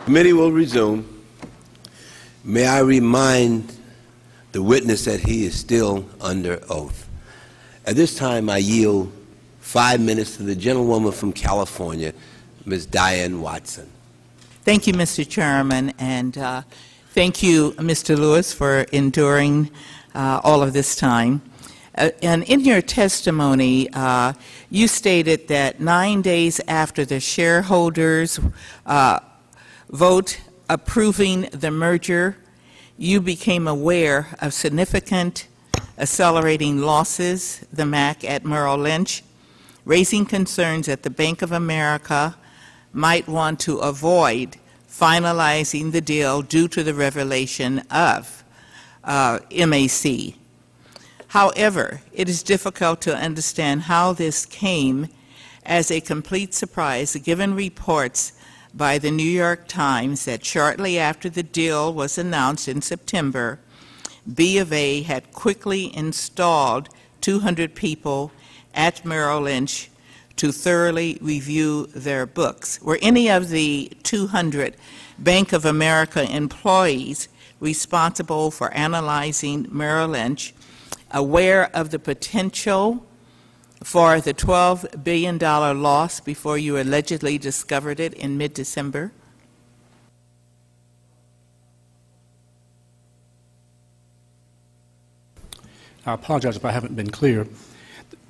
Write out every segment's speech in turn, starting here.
Committee will resume. May I remind the witness that he is still under oath. At this time, I yield 5 minutes to the gentlewoman from California, Ms. Diane Watson. Thank you, Mr. Chairman, and thank you, Mr. Lewis, for enduring all of this time. And in your testimony, you stated that 9 days after the shareholders vote approving the merger, you became aware of significant accelerating losses, the MAC at Merrill Lynch, raising concerns that the Bank of America might want to avoid finalizing the deal due to the revelation of MAC. However, it is difficult to understand how this came as a complete surprise, given reports by the New York Times that shortly after the deal was announced in September, B of A had quickly installed 200 people at Merrill Lynch to thoroughly review their books. Were any of the 200 Bank of America employees responsible for analyzing Merrill Lynch aware of the potential for the $12 billion loss before you allegedly discovered it in mid-December? I apologize if I haven't been clear.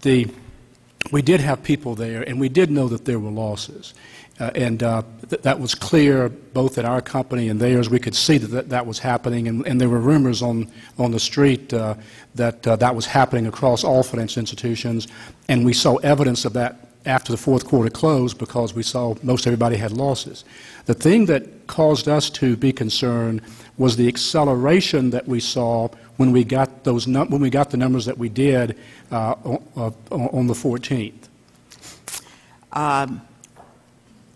We did have people there, and we did know that there were losses. That was clear both at our company and theirs. We could see that was happening, and there were rumors on the street that was happening across all financial institutions, and we saw evidence of that after the fourth quarter closed because we saw most everybody had losses. The thing that caused us to be concerned was the acceleration that we saw when we got the numbers that we did on the 14th.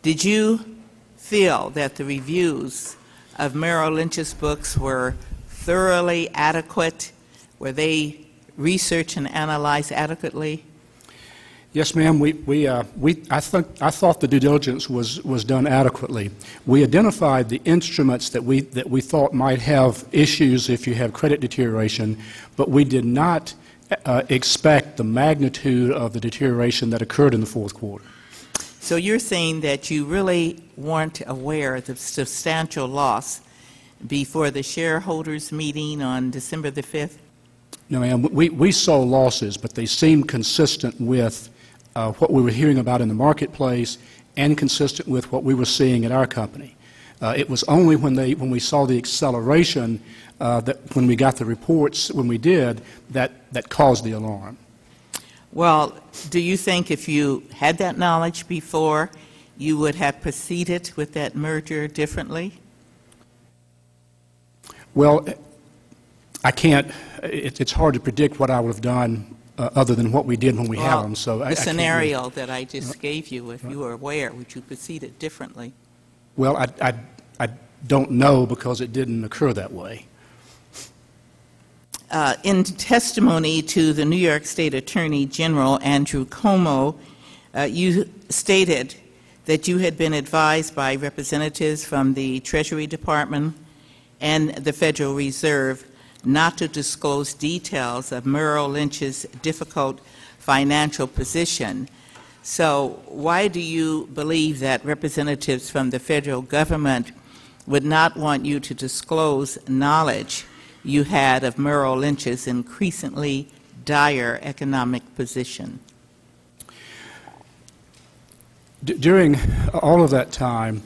Did you feel that the reviews of Merrill Lynch's books were thoroughly adequate? Were they researched and analyzed adequately? Yes, ma'am. I thought the due diligence was done adequately. We identified the instruments that we thought might have issues if you have credit deterioration, but we did not expect the magnitude of the deterioration that occurred in the fourth quarter. So you're saying that you really weren't aware of the substantial loss before the shareholders meeting on December the 5th? No, ma'am. We saw losses, but they seemed consistent with what we were hearing about in the marketplace and consistent with what we were seeing at our company. It was only when we saw the acceleration that when we got the reports, when we did, that caused the alarm. Well, do you think if you had that knowledge before, you would have proceeded with that merger differently? Well, I can't. It's hard to predict what I would have done other than what we did when we had them. So the scenario that I just gave you, if you were aware, would you proceed it differently? Well, I don't know because it didn't occur that way. In testimony to the New York State Attorney General Andrew Cuomo, you stated that you had been advised by representatives from the Treasury Department and the Federal Reserve not to disclose details of Merrill Lynch's difficult financial position. So why do you believe that representatives from the federal government would not want you to disclose knowledge you had of Merrill Lynch's increasingly dire economic position? During all of that time,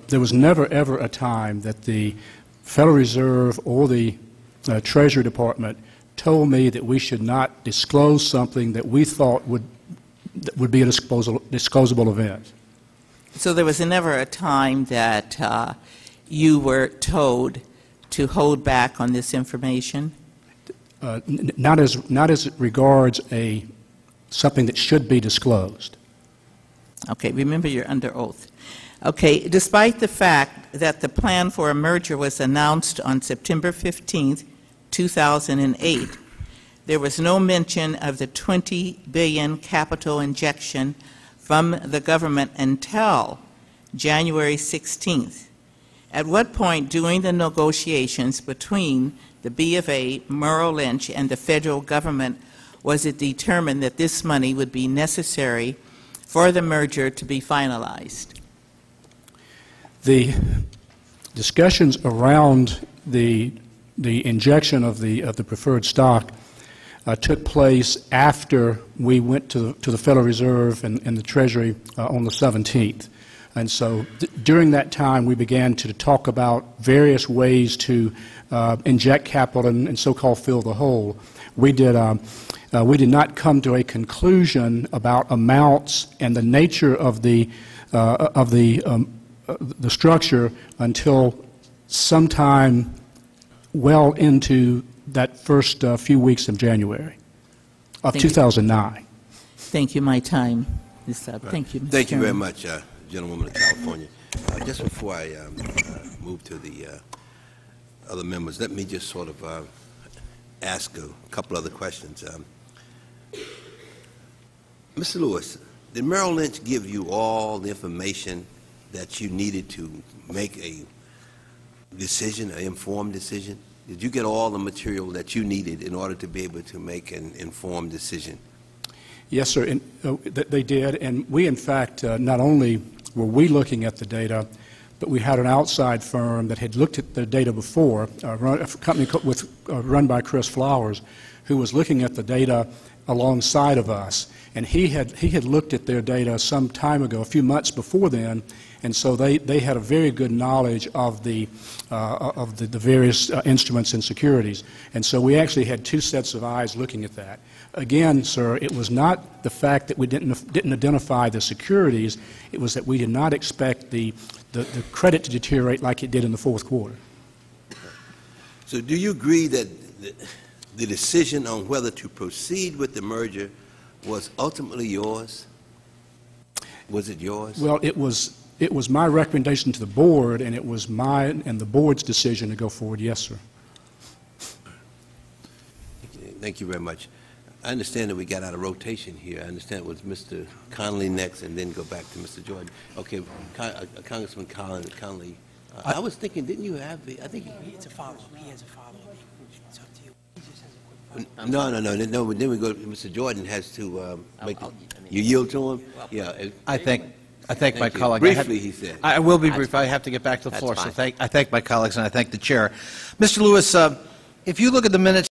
there was never, ever a time that the Federal Reserve or the Treasury Department told me that we should not disclose something that we thought would be a disclosable event. So there was never a time that you were told to hold back on this information? Not as it regards something that should be disclosed. Okay, remember you're under oath. Okay, despite the fact that the plan for a merger was announced on September 15th, 2008, there was no mention of the $20 billion capital injection from the government until January 16th, At what point during the negotiations between the B of A, Merrill Lynch, and the federal government was it determined that this money would be necessary for the merger to be finalized? The discussions around the injection of the preferred stock took place after we went to the Federal Reserve and the Treasury on the 17th. And so during that time, we began to talk about various ways to inject capital and so-called fill the hole. We did not come to a conclusion about amounts and the nature of the structure until sometime well into that first few weeks of January of 2009. Thank you. My time is up. Thank you, Mr. Thank you very Chairman. much, gentlewoman of California. Just before I move to the other members, let me just sort of ask a couple other questions. Mr. Lewis, did Merrill Lynch give you all the information that you needed to make a decision, an informed decision? Did you get all the material that you needed in order to be able to make an informed decision? Yes, sir. And, they did. And we, in fact, not only were we looking at the data, but we had an outside firm that had looked at the data before, a company run by Chris Flowers, who was looking at the data alongside of us. And he had looked at their data some time ago, a few months before then, and so they had a very good knowledge of the various instruments and securities. And so we actually had two sets of eyes looking at that. Again, sir, it was not the fact that we didn't identify the securities, it was that we did not expect the credit to deteriorate like it did in the fourth quarter. So do you agree that the decision on whether to proceed with the merger was ultimately yours? Was it yours? Well, it was my recommendation to the board, and it was mine and the board's decision to go forward. Yes, sir. Thank you very much. I understand that we got out of rotation here. I understand it was Mr. Connolly next, and then go back to Mr. Jordan. Okay, Congressman Connolly. I was thinking, didn't you have the? I think it's a follow-up. He has a follow-up. It's up to you. He just has a quick follow-up. No. Then we go. Mr. Jordan has to make. You yield to him. Yeah. I thank my colleague. Briefly, he said. I will be brief. I have to get back to the floor. So I thank my colleagues and I thank the chair. Mr. Lewis, if you look at the minutes.